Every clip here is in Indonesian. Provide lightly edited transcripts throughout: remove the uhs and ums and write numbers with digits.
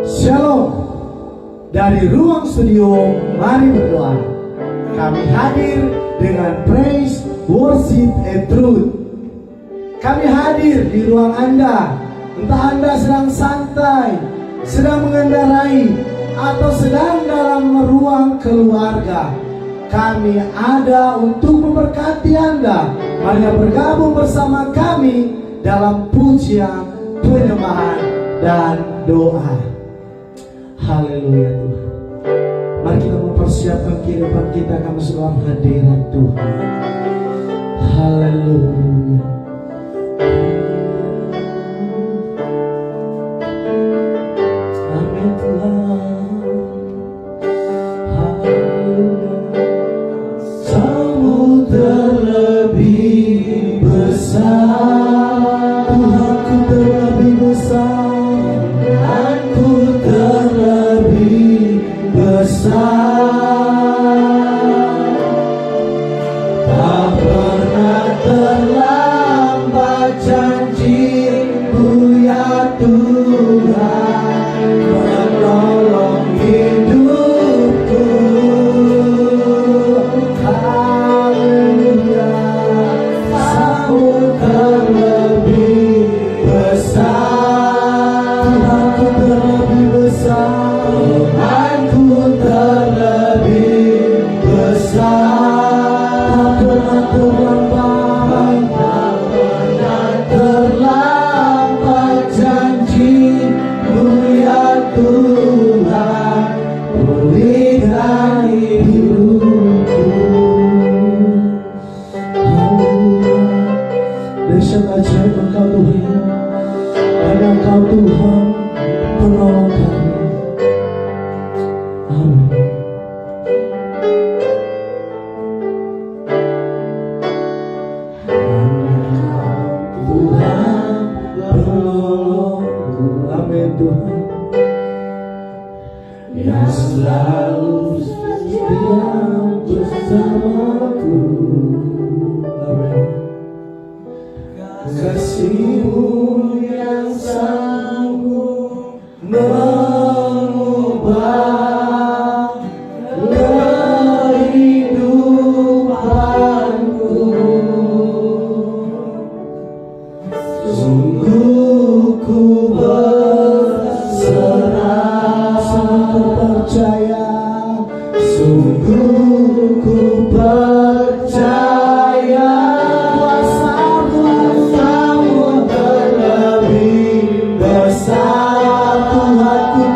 Shalom. Dari ruang studio, mari berdoa. Kami hadir dengan praise, worship, and truth. Kami hadir di ruang Anda. Entah Anda sedang santai, sedang mengendarai, atau sedang dalam ruang keluarga. Kami ada untuk memberkati Anda. Mari bergabung bersama kami dalam pujian, penyembahan, dan doa. Haleluya Tuhan. Mari kita mempersiapkan kehidupan kita kami dalam hadirat Tuhan. Haleluya. Amin Tuhan. Haleluya. Kamu terlebih besar, Tuhanku terlebih besar. Tak pernah terlambat janji-Mu ya Tuhan, menolong hidupku. Haleluya. Kamu terlebih besar, Tuhanku terlebih besar. Dahsyat ajaib Engkau Tuhan, hanya Engkau Tuhan penolong kami. Amin. Tuhan penolongku, amin Tuhan, yang selalu setia bersamaku. Amin. Kasih-Mu yang sanggup mengubah kehidupanku. Sungguh ku berserah, sungguh percaya, sungguh ku percaya. Kuasa-Mu terlebih besar, Tuhanku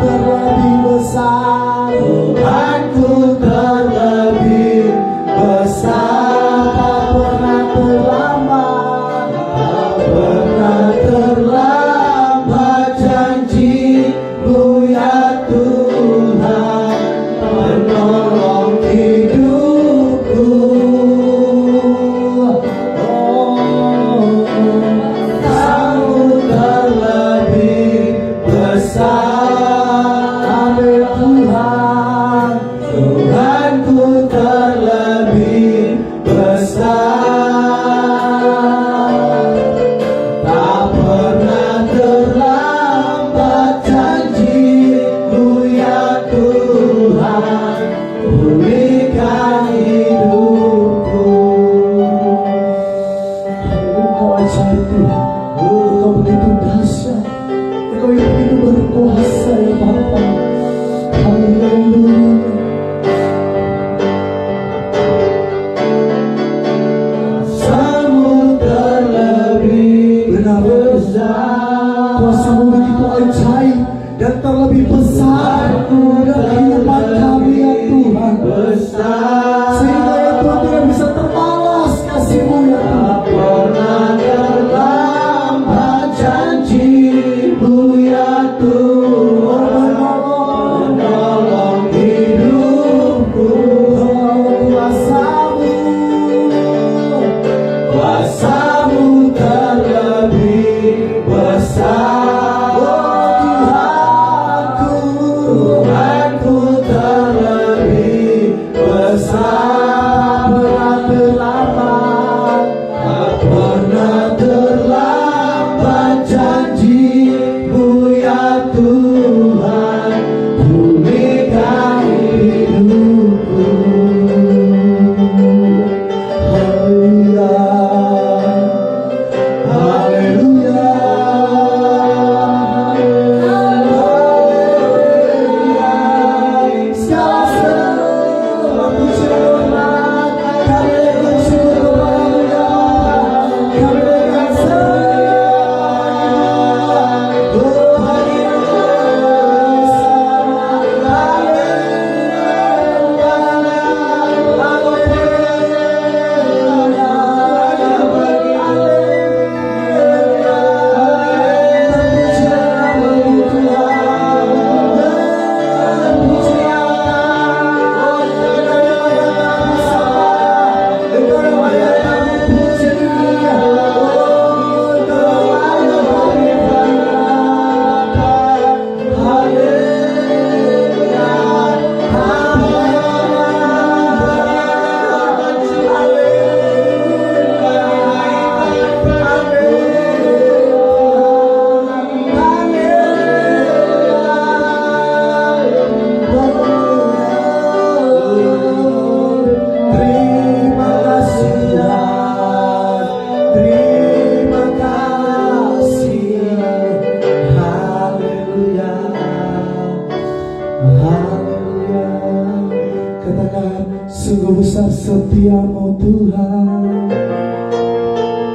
Sungguh besar setiamu Tuhan.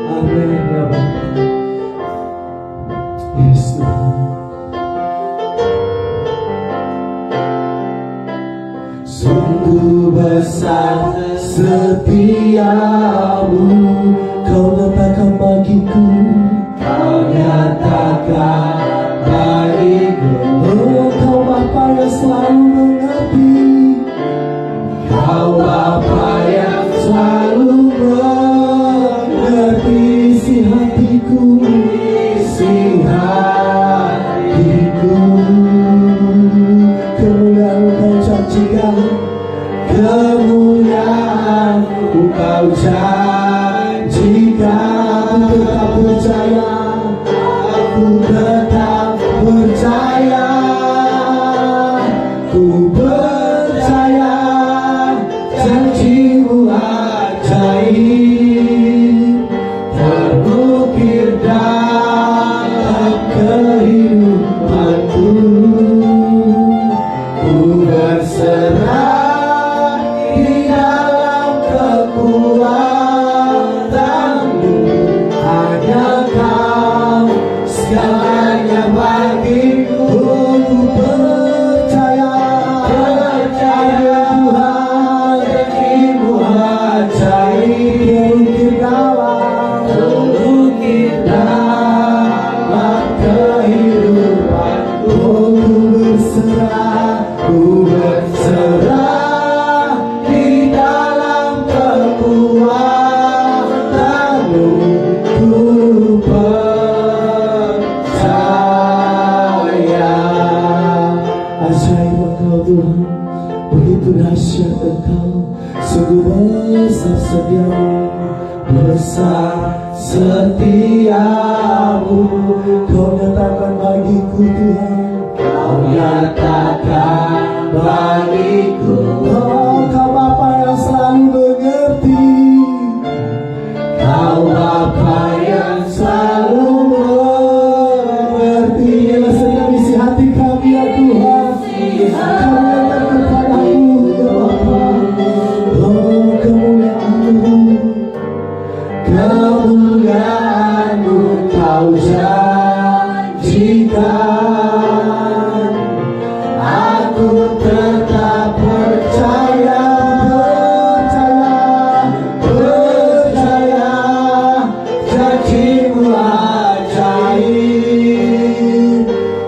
Amin ya Bapa. Yes Tuhan. Sungguh besar setiamu, kau nyatakan bagiku, kau nyatakan bagiku. Oh, kau Bapa yang selalu mengerti, kau Bapa yang selalu mengerti isi hatiku, isi hatiku. Kemuliaan kau janjikan, kemuliaan kau janjikan. Aku tetap percaya, ku percaya janjimu ajaib, terukir dalam kehidupanku. Ku berserah di dalam kekuatanmu, hanya kau segalanya bagiku. Ku percaya, percaya Tuhan, janjimu ajaib, terukir dalam kehidupanku. Ku berserah di dalam kekuatanmu. Ku percaya. Ajaib Engkau Tuhan, begitu dahsyat Engkau, sungguh besar setiamu, besar setiamu. Kau nyatakan bagiku Tuhan, kau nyatakan bagiku. Oh, kau Bapa yang selalu mengerti, kau Bapa yang selalu mengerti. Ialah sedang isi hati kami ya Tuhan, kau nyatakan kepadamu ya Bapa. Oh, kemuliaan-Mu, kemuliaan-Mu kau janjikan. Aku tetap percaya, percaya janjimu ajaib,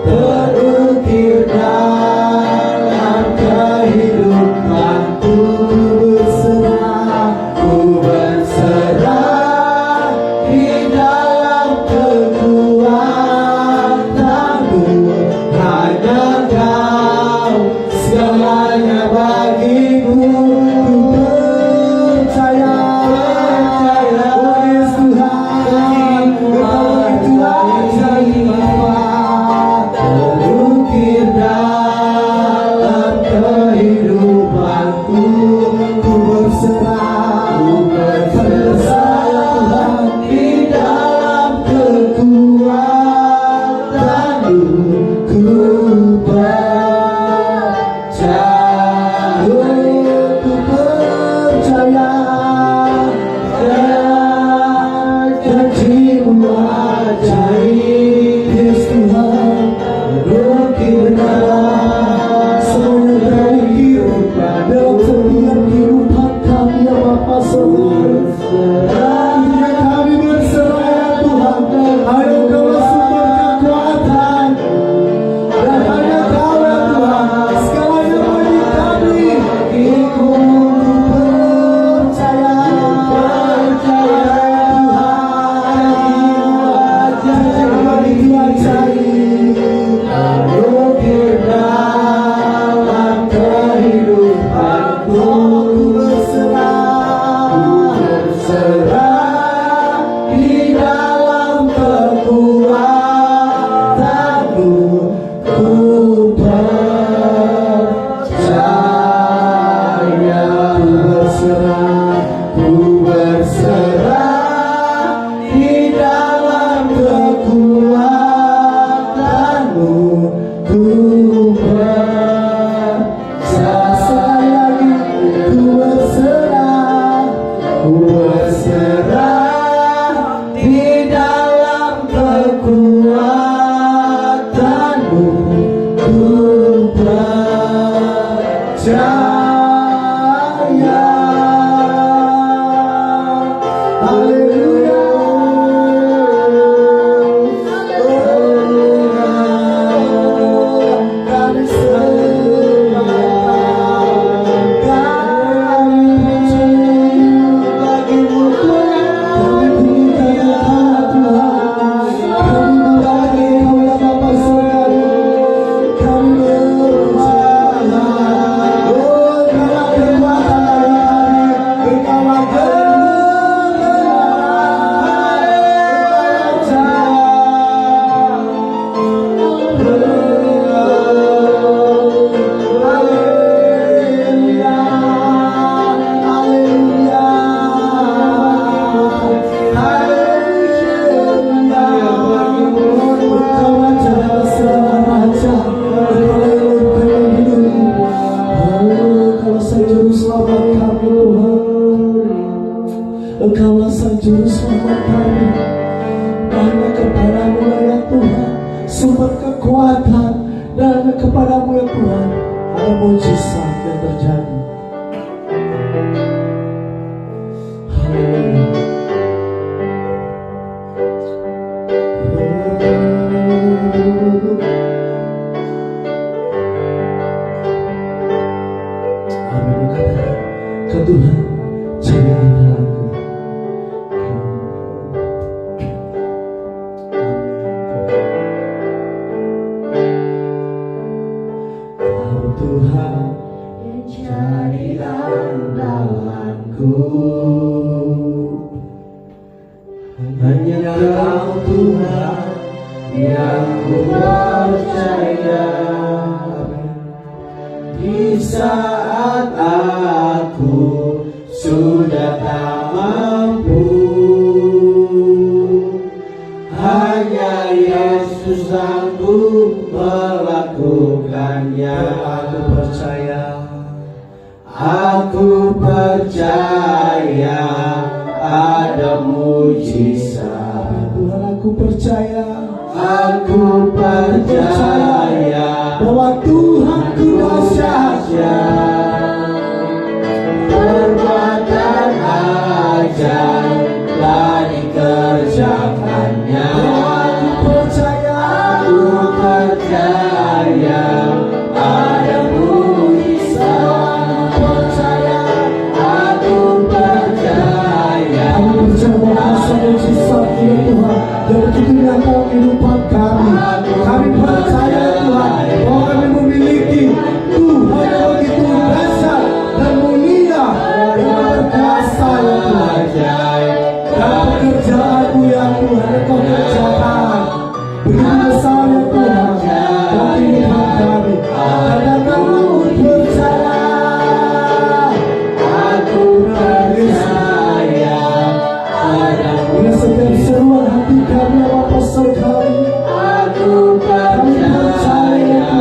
terukir dalam kehidupanku. Ku berserah di dalam kekuatanmu, hanya kau segalanya bagiku. Ku percaya, oh yes Tuhan, Engkau begitu ajaib Bapa, terukir dalam kehidupanku. Ku berserah Tuhan di dalam kekuatanmu. Ku percaya, ku percaya janjimu ajaib. Yes Tuhan, terukir dalam semuanya, terukir dalam setiap kehidupan kami ya Bapa Surga. Kami berserah ya Tuhan, hanya Engkau sumber kekuatan, dan hanya Kau ya Tuhan segalanya bagi kami. Ku percaya, Tuhan, janjimu ajaib, terukir dalam kehidupanku. Ku berserah di dalam kekuatanmu. Ku percaya, ku berserah di dalam kekuatanmu. Ku percaya, ku berserah percaya. Haleluya. Kami Engkaulah sang juru selamat kami. Hanya kepadamu ya Tuhan sumber kekuatan, dan hanya kepadamu ya Tuhan ada mujizat yang terjadi. Haleluya. Amin. Katakan ke Tuhan, jadilah aku. Tuhan, jadilah andalanku. Hanya Kau Tuhan yang ku percaya. Di saat aku sudah tak mampu, hanya Yesus sanggup melakukannya. Aku percaya ada mujizat. Tuhan, aku percaya bahwa Tuhan ku dahsyat. Perbuatan ajaib telah dikerjakannya. Aku percaya ada mujizat. Aku percaya bahwa mujizat ini Tuhan dan begitu nyata kehidupan kami. Kami percaya Tuhan bahwa kami memiliki Tuhan yang begitu dahsyat dan mulia yang berkuasa ya Tuhan. Dan pekerjaanmu ya Tuhan yang Kau kerjakan begitu besar ya Tuhan dalam kehidupan kami. Karena Kami percaya. Bila setiap seruan hati kami apa sekali, kami percaya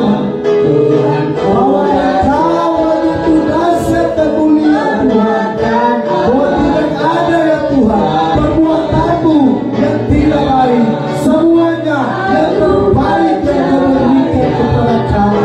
Tuhan bahwa Engkau begitu dahsyat dan mulia Tuhan, bahwa tidak ada ya Tuhan perbuatanmu yang tidak baik, semuanya yang terbaik yang Kau berikan kepada kami.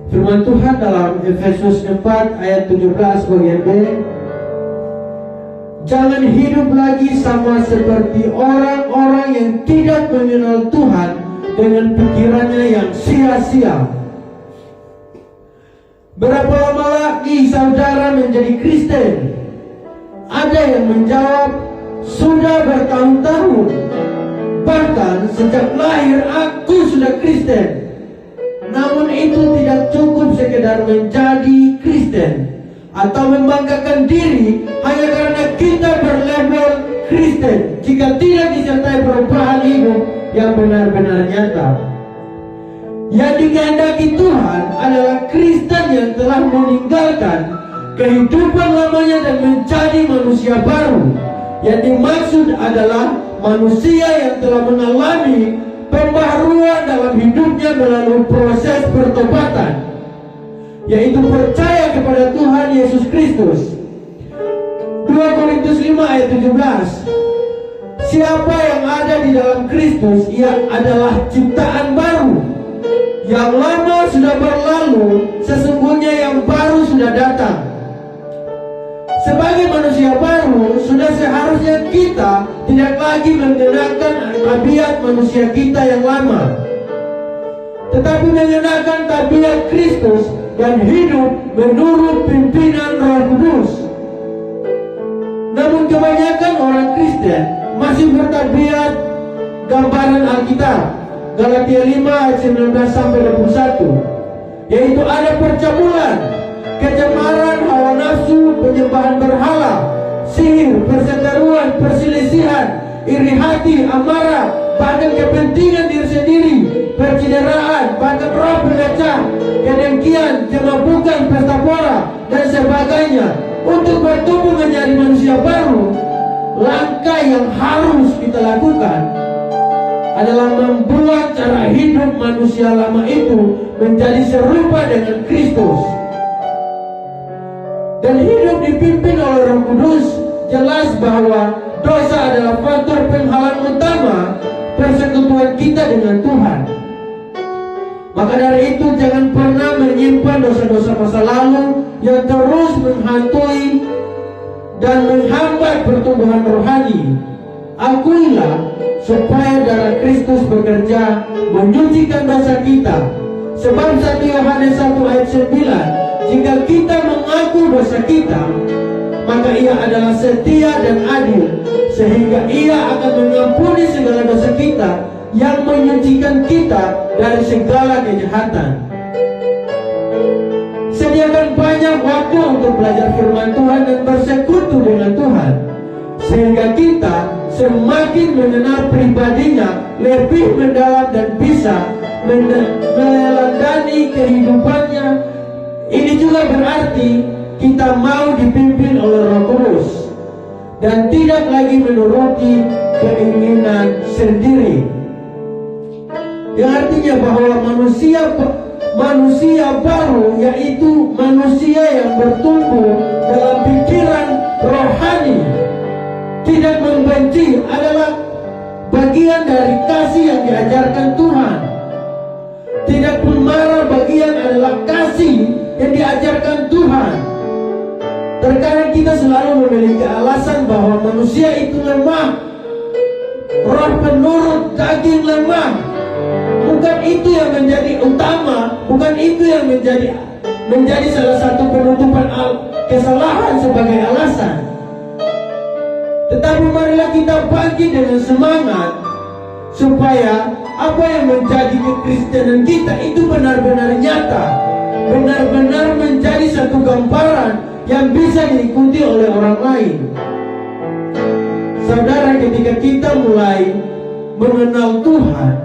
Firman Tuhan dalam Efesus 4 ayat 17 bagian B, Jangan hidup lagi sama seperti orang-orang yang tidak mengenal Tuhan dengan pikirannya yang sia-sia. Berapa lama lagi saudara menjadi Kristen? Ada yang menjawab, sudah bertahun-tahun. Bahkan sejak lahir aku sudah Kristen. Namun itu tidak cukup sekedar menjadi Kristen atau membanggakan diri hanya karena kita berlabel Kristen, jika tidak disertai perubahan hidup yang benar-benar nyata. Yang dikehendaki Tuhan adalah Kristen yang telah meninggalkan kehidupan lamanya dan menjadi manusia baru. Yang dimaksud adalah manusia yang telah mengalami pembaharuan dalam hidupnya melalui proses pertobatan, yaitu percaya kepada Tuhan Yesus Kristus. 2 Korintus 5 ayat 17. Siapa yang ada di dalam Kristus, ia adalah ciptaan baru. Yang lama sudah berlalu, sesungguhnya yang baru sudah datang. Sebagai manusia baru, sudah seharusnya kita tidak lagi menggunakan tabiat manusia kita yang lama, tetapi menggunakan tabiat Kristus dan hidup menurut pimpinan Roh Kudus. Namun kebanyakan orang Kristen masih bertabiat gambaran Alkitab, Galatia 5 ayat 19-21, yaitu ada percabulan, kecemaran, hawa nafsu, penyembahan berhala, sihir, perseteruan, perselisihan, iri hati, amarah, bahkan kepentingan diri sendiri, percideraan, bahkan roh pengacah, kedengkian, kemabukan, pesta pora, dan sebagainya. Untuk bertumbuh menjadi manusia baru, langkah yang harus kita lakukan adalah membuat cara hidup manusia lama itu menjadi serupa dengan Kristus. Dan hidup dipimpin oleh Roh Kudus. Jelas bahwa dosa adalah faktor penghalang utama persekutuan kita dengan Tuhan. Maka dari itu jangan pernah menyimpan dosa-dosa masa lalu yang terus menghantui dan menghambat pertumbuhan rohani. Akuilah supaya darah Kristus bekerja menyucikan dosa kita. Sebab 1 Yohanes 1 ayat 9, jika kita mengaku dosa kita, maka ia adalah setia dan adil, sehingga ia akan mengampuni segala dosa kita, yang menyucikan kita dari segala kejahatan. Sediakan banyak waktu untuk belajar firman Tuhan dan bersekutu dengan Tuhan, sehingga kita semakin mengenal pribadinya lebih mendalam dan bisa meneladani kehidupannya. Ini juga berarti kita mau dipimpin oleh Roh Kudus dan tidak lagi menuruti keinginan sendiri. Yang artinya bahwa manusia baru, yaitu manusia yang bertumbuh dalam pikiran rohani, tidak membenci, adalah bagian dari kasih yang diajarkan Tuhan. Tidak pun marah, bagian adalah kasih yang diajarkan Tuhan. Terkadang kita selalu memiliki alasan bahwa manusia itu lemah, roh penurut, daging lemah. Bukan itu yang menjadi utama, bukan itu yang menjadi salah satu penutupan kesalahan sebagai alasan. Tetapi marilah kita bangkit dengan semangat supaya apa yang menjadi kekristenan kita itu benar-benar nyata, benar-benar menjadi satu gambaran yang bisa diikuti oleh orang lain. Saudara, ketika kita mulai mengenal Tuhan,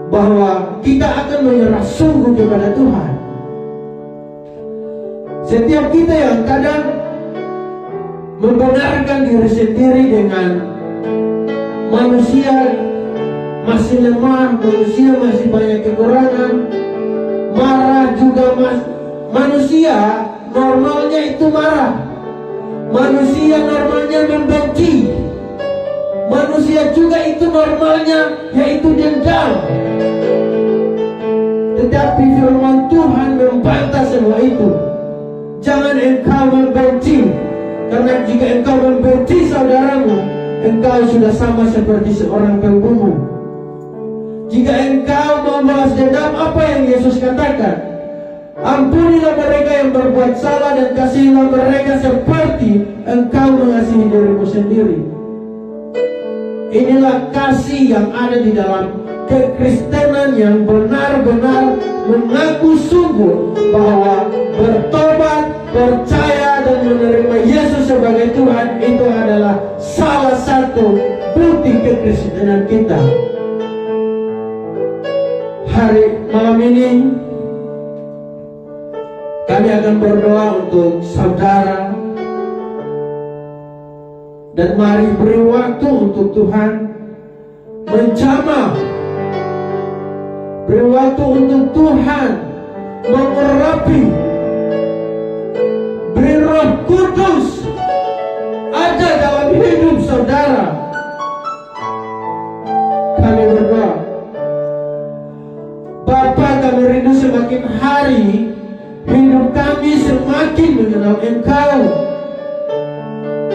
bahwa kita akan menyerah sungguh kepada Tuhan. Setiap kita yang kadang membenarkan diri sendiri dengan manusia masih lemah, manusia masih banyak kekurangan, marah juga manusia normalnya itu marah, manusia normalnya membenci, manusia juga itu normalnya yaitu dendam. Tetapi firman Tuhan membantah semua itu. Jangan engkau membenci, Karena jika engkau membenci saudaramu, engkau sudah sama seperti seorang pembunuh. Jika engkau membalas dendam, apa yang Yesus katakan? Ampunilah mereka yang berbuat salah dan kasihilah mereka seperti engkau mengasihi dirimu sendiri. Inilah kasih yang ada di dalam kekristenan yang benar-benar mengaku sungguh bahwa bertobat, percaya dan menerima Yesus sebagai Tuhan itu adalah salah satu bukti kekristenan kita. Hari malam ini kami akan berdoa untuk saudara. Dan mari beri waktu untuk Tuhan menjamah. Beri waktu untuk Tuhan mengurapi. Beri Roh Kudus ada dalam hidup saudara. Kami berdoa. Bapa, kami rindu semakin hari hidup kami semakin mengenal Engkau.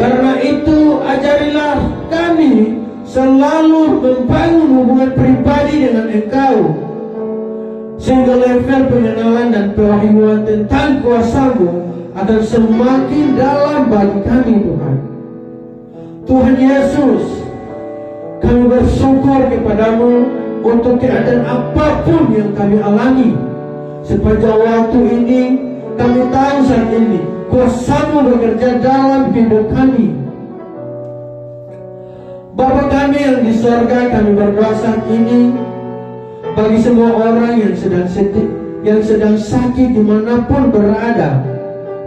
Karena itu ajarilah kami selalu membangun hubungan pribadi dengan Engkau, sehingga level pengenalan dan pewahyuan tentang kuasa-Mu akan semakin dalam bagi kami, Tuhan. Tuhan Yesus, kami bersyukur kepadamu untuk keadaan apapun yang kami alami. Sepanjang waktu ini kami tahu saat ini kuasa-Mu bekerja dalam hidup kami. Bapa kami yang di sorga, kami berdoa saat ini bagi semua orang yang sedang sakit dimanapun berada,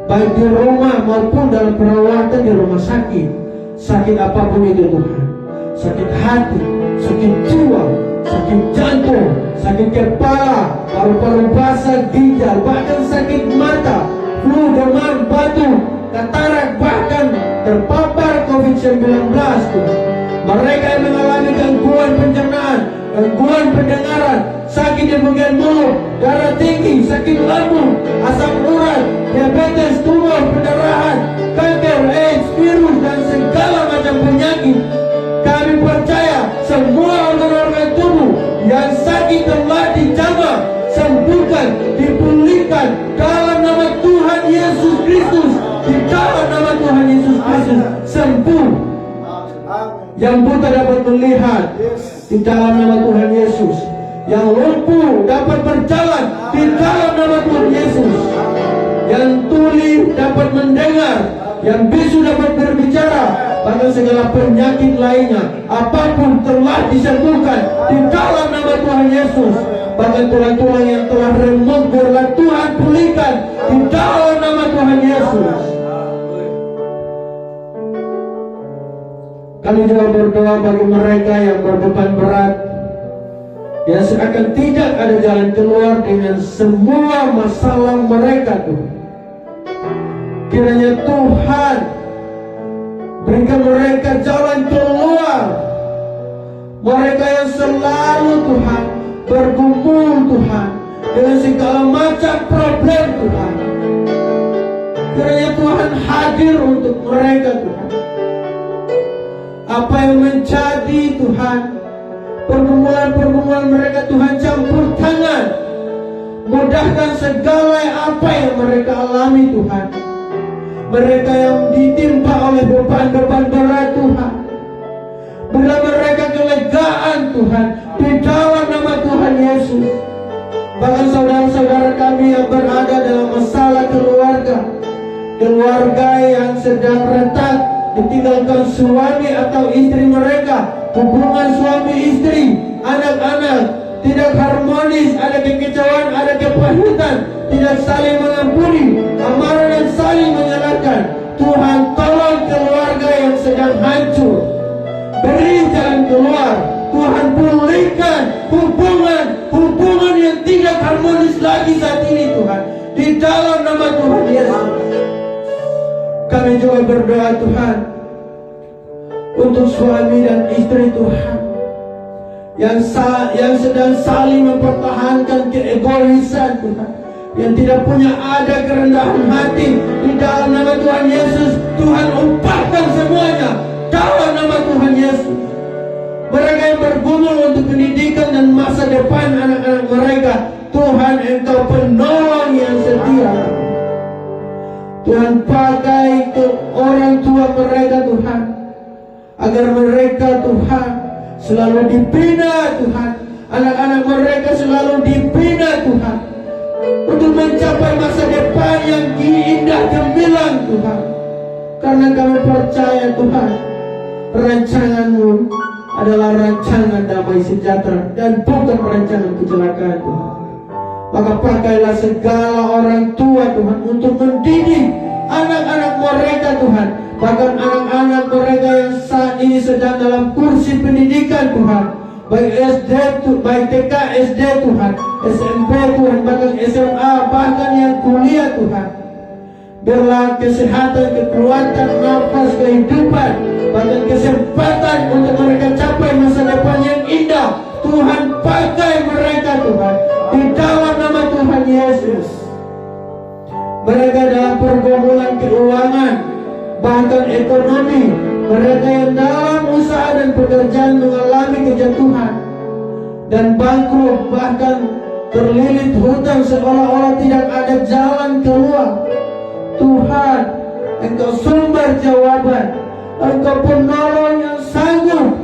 baik di rumah maupun dalam perawatan di rumah sakit. Sakit apapun itu Tuhan, sakit hati, sakit jiwa, sakit jantung, sakit kepala, paru-paru basah, ginjal, bahkan sakit mata, flu, demam, batuk, katarak, bahkan terpapar COVID-19 Tuhan. Mereka yang mengalami gangguan pencernaan, gangguan pendengaran, sakit di bagian mulut, darah tinggi, sakit lambung, asam urat, diabetes, tumor, pendarahan, kanker, AIDS, virus dan segala macam penyakit. Kami percaya semua organ-organ tubuh yang sakit telah dijamah, sembuhkan, dipulihkan dalam nama Tuhan Yesus Kristus. Di dalam nama Tuhan Yesus Kristus, sembuh. Yang buta dapat melihat di dalam nama Tuhan Yesus. Yang lumpuh dapat berjalan di dalam nama Tuhan Yesus. Yang tuli dapat mendengar, yang bisu dapat berbicara, bahkan segala penyakit lainnya apapun telah disembuhkan di dalam nama Tuhan Yesus. Bahkan tulang-tulang yang telah remuk biarlah Tuhan pulihkan di dalam nama Tuhan Yesus. Kami juga berdoa bagi mereka yang berbeban berat, yang seakan tidak ada jalan keluar dengan semua masalah mereka Tuhan. Kiranya Tuhan berikan mereka jalan keluar. Mereka yang selalu Tuhan bergumul Tuhan dengan segala macam problem Tuhan, kiranya Tuhan hadir untuk mereka Tuhan. Apa yang menjadi Tuhan pergumulan-pergumulan mereka Tuhan, campur tangan, mudahkan segala apa yang mereka alami Tuhan. Mereka yang ditimpa oleh beban-beban berat Tuhan, berilah mereka kelegaan Tuhan di dalam nama Tuhan Yesus. Bahkan saudara-saudara kami yang berada dalam masalah keluarga yang sedang retak, ditinggalkan suami atau istri mereka, hubungan suami istri, anak-anak tidak harmonis, ada kekecewaan, ada kepahitan, tidak saling mengampuni, amarah dan saling menyalahkan. Tuhan tolong keluarga yang sedang hancur, beri jalan keluar. Tuhan pulihkan hubungan yang tidak harmonis lagi saat ini Tuhan, di dalam nama Tuhan Yesus. Kami juga berdoa Tuhan untuk suami dan istri Tuhan yang sedang saling mempertahankan keegoisan Tuhan, yang tidak punya ada kerendahan hati. Di dalam nama Tuhan Yesus, Tuhan umpahkan semuanya dalam nama Tuhan Yesus. Mereka yang bergumul untuk pendidikan dan masa depan anak-anak mereka, Tuhan Engkau penolong yang setia. Tuhan pakai ke orang tua mereka Tuhan, agar mereka Tuhan selalu dibina Tuhan. Anak-anak mereka selalu dibina Tuhan, untuk mencapai masa depan yang indah gemilang Tuhan. Karena kami percaya Tuhan, rancangan-Mu adalah rancangan damai sejahtera dan bukan rancangan kecelakaan Tuhan. Maka pakailah segala orang tua Tuhan untuk mendidik anak-anak mereka Tuhan. Bahkan anak-anak mereka yang saat ini sedang dalam kursi pendidikan Tuhan, baik SD, baik TK, SD Tuhan, SMP Tuhan, bahkan SMA, bahkan yang kuliah Tuhan. Biarlah kesehatan, kekuatan, nafas, kehidupan, bahkan kesempatan untuk mereka capai masa depan yang indah, Tuhan pakai mereka Tuhan, di dalam nama Tuhan Yesus. Mereka dalam pergumulan keuangan, bahkan ekonomi, mereka yang dalam usaha dan pekerjaan mengalami kejatuhan dan bangkrut, bahkan terlilit hutang seolah-olah tidak ada jalan keluar. Tuhan, Engkau sumber jawaban, Engkau penolong yang sanggup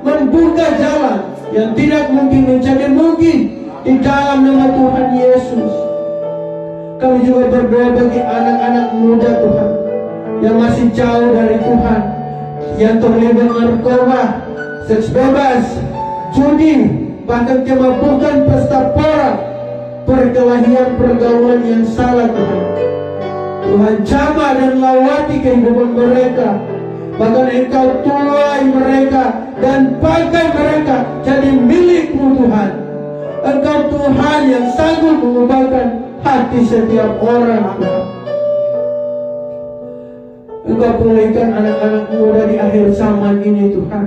membuka jalan yang tidak mungkin menjadi mungkin, di dalam nama Tuhan Yesus. Kami juga berdoa bagi anak-anak muda Tuhan, yang masih jauh dari Tuhan, yang terlibat narkoba, seks bebas, judi, bahkan kemabukan, pesta pora, perkelahian, pergaulan yang salah Tuhan. Tuhan jamah dan lawati kehidupan mereka. Bahkan Engkau tuai mereka dan pakai mereka jadi milik-Mu Tuhan. Engkau Tuhan yang sanggup mengubahkan hati setiap orang Tuhan. Engkau pulihkan anak-anak muda di akhir zaman ini Tuhan.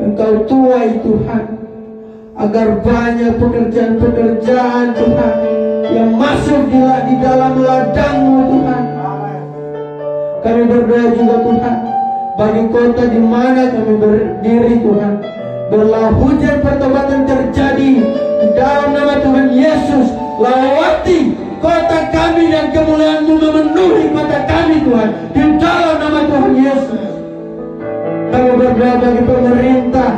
Engkau tuai Tuhan, agar banyak pekerjaan-pekerjaan Tuhan yang masuk di dalam ladang-Mu Tuhan. Kami berdoa juga Tuhan, bagi kota di mana kami berdiri Tuhan, biarlah hujan pertobatan terjadi di dalam nama Tuhan Yesus. Lawati kota kami dan kemuliaan-Mu memenuhi mata kami Tuhan, di dalam nama Tuhan Yesus. Kami berdoa bagi pemerintah,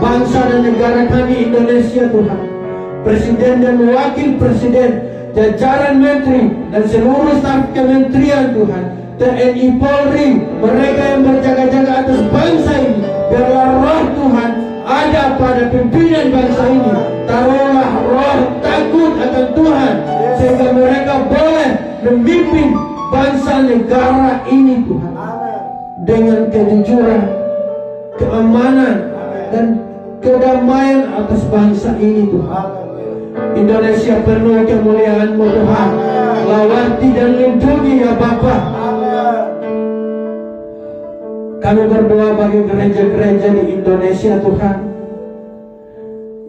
bangsa dan negara kami Indonesia Tuhan, Presiden dan Wakil Presiden, jajaran Menteri dan seluruh staf kementerian Tuhan, TNI Polri, mereka yang berjaga-jaga atas bangsa ini. Biarlah roh Tuhan ada pada pimpinan bangsa ini. Taruhlah roh takut akan Tuhan, sehingga mereka boleh memimpin bangsa negara ini Tuhan, dengan kejujuran, keamanan, dan kedamaian atas bangsa ini Tuhan. Indonesia penuh kemuliaan-Mu Tuhan. Lawati dan lindungi ya Bapa. Kami berdoa bagi gereja-gereja di Indonesia Tuhan,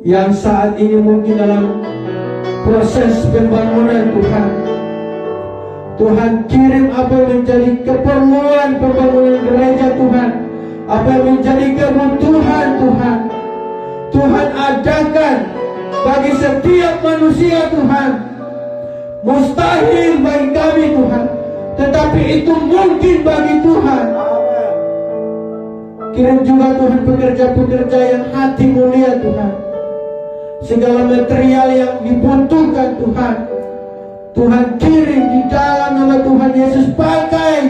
yang saat ini mungkin dalam proses pembangunan Tuhan. Tuhan kirim apa yang menjadi keperluan pembangunan gereja Tuhan, apa yang menjadi kebutuhan Tuhan, Tuhan adakan bagi setiap manusia Tuhan. Mustahil bagi kami Tuhan, tetapi itu mungkin bagi Tuhan. Kirim juga Tuhan pekerja-pekerja yang hati mulia Tuhan. Segala material yang dibutuhkan Tuhan, Tuhan kirim di dalam nama Tuhan Yesus. Pakai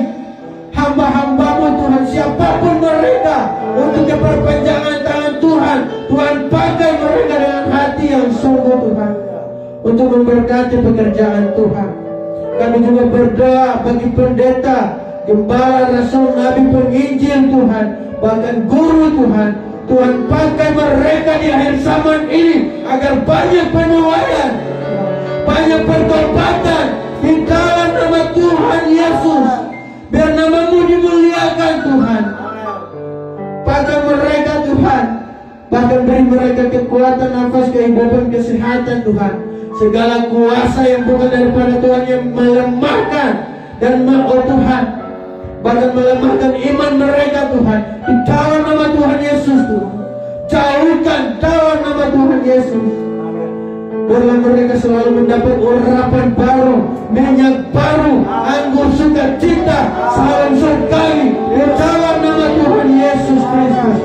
hamba-hamba-Mu Tuhan, siapapun mereka, untuk keperpanjangan tangan Tuhan. Tuhan pakai mereka dengan hati yang sungguh Tuhan, untuk memberkati pekerjaan Tuhan. Kami juga berdoa bagi pendeta, gembala, rasul, nabi, penginjil Tuhan, bahkan guru Tuhan. Tuhan pakai mereka di akhir zaman ini, agar banyak penuaian, banyak pertobatan di dalam nama Tuhan Yesus. Biar nama-Mu dimuliakan Tuhan. Pakai mereka Tuhan, bahkan beri mereka kekuatan, nafas, kehidupan, kesehatan Tuhan, segala kuasa yang bukan daripada Tuhan yang melemahkan dan Tuhan, bahkan melemahkan iman mereka Tuhan, di dalam nama Tuhan Yesus Tuhan. Jauhkan dalam nama Tuhan Yesus. Biarlah mereka selalu mendapat urapan baru, minyak baru, anggur sukacita, salam surgawi di dalam nama Tuhan Yesus Kristus.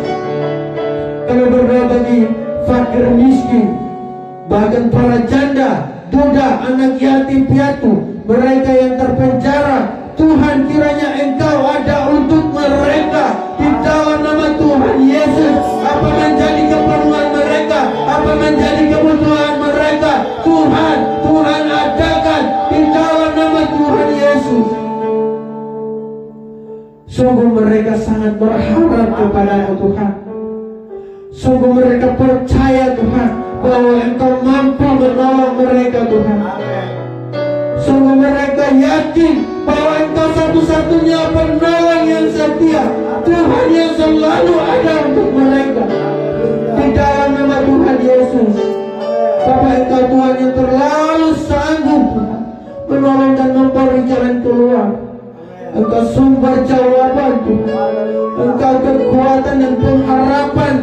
Kami berdoa bagi fakir miskin, bahkan para janda, duda, anak yatim piatu, mereka yang terpenjara. Tuhan, kiranya Engkau ada untuk mereka di dalam nama Tuhan Yesus. Apa menjadi keperluan mereka, apa menjadi kebutuhan mereka, Tuhan adakan di dalam nama Tuhan Yesus. Sungguh mereka sangat berharap kepada Tuhan. Sungguh mereka percaya Tuhan bahwa Engkau mampu menolong mereka Tuhan. Sungguh mereka yakin bahwa Engkau satu-satunya penolong yang setia, Tuhan yang selalu ada untuk mereka. Di dalam nama Tuhan Yesus, Bapa, Engkau Tuhan yang terlalu sanggup menolong dan memberi jalan keluar. Engkau sumber jawaban Tuhan. Engkau kekuatan dan pengharapan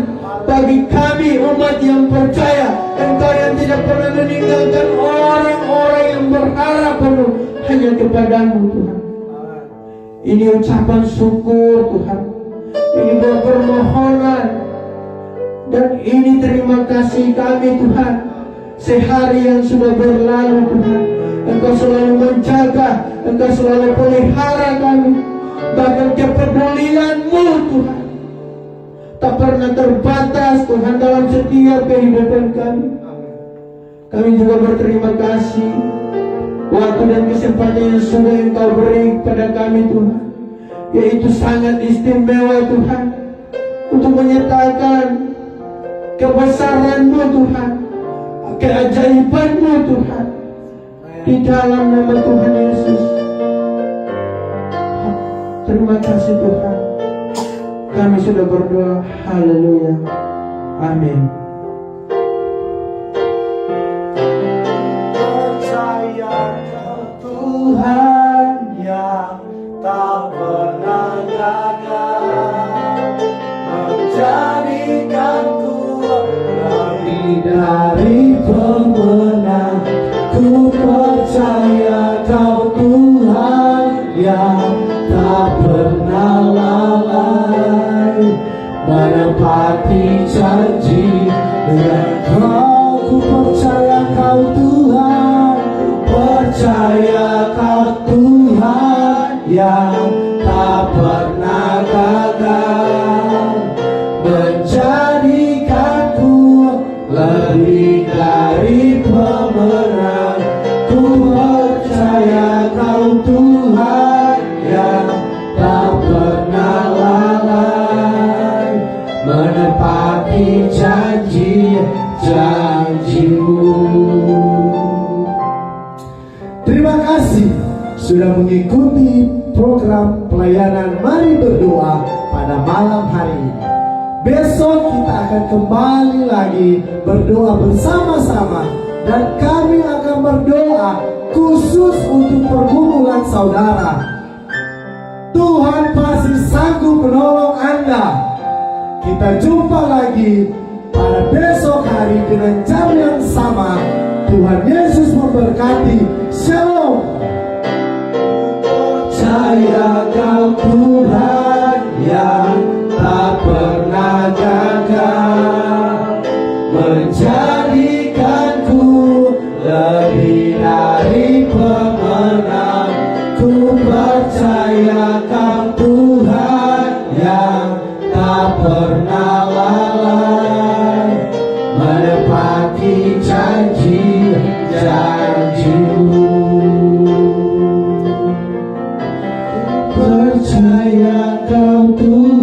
bagi kami umat yang percaya. Engkau yang tidak pernah meninggalkan orang-orang yang berharap penuh hanya kepadamu Tuhan. Ini ucapan syukur Tuhan, ini permohonan, dan ini terima kasih kami Tuhan. Sehari yang sudah berlalu Tuhan, Engkau selalu menjaga, Engkau selalu pelihara kami. Bahkan kepedulian-Mu Tuhan tak pernah terbatas Tuhan dalam setiap kehidupan kami. Kami juga berterima kasih waktu dan kesempatan yang sudah Engkau beri kepada kami Tuhan, yaitu sangat istimewa Tuhan, untuk menyatakan kebesaran-Mu Tuhan, keajaiban-Mu Tuhan, di dalam nama Tuhan Yesus. Terima kasih Tuhan. Kami sudah berdoa. Haleluya. Amin. Percaya kau Tuhan yang tak pernah gagal, menjadikanku lebih dari pemenang. Ku percaya kau Tuhan yang tak pernah lalai, menepati janji dengan kau. Ku percaya kau Tuhan, percaya kau Tuhan yang tak pernah gagal, menjadikanku lebih dari pemenang. Ku percaya kau Tuhan yang tak pernah lalai, menepati janji-janji-Mu. Terima kasih sudah mengikuti program pelayanan Mari Berdoa pada malam hari ini. Besok kita akan kembali lagi berdoa bersama-sama, dan kami akan berdoa khusus untuk pergumulan saudara. Tuhan pasti sanggup menolong Anda. Kita jumpa lagi pada besok hari dengan jam yang sama. Tuhan Yesus memberkati. Shalom. Percaya kau Tuhan yang tak pernah gagal, menjadikanku lebih dari pemenang. Ku percaya kau Tuhan yang tak pernah lalai, menepati janji-janji-Mu. Percaya kau Tuhan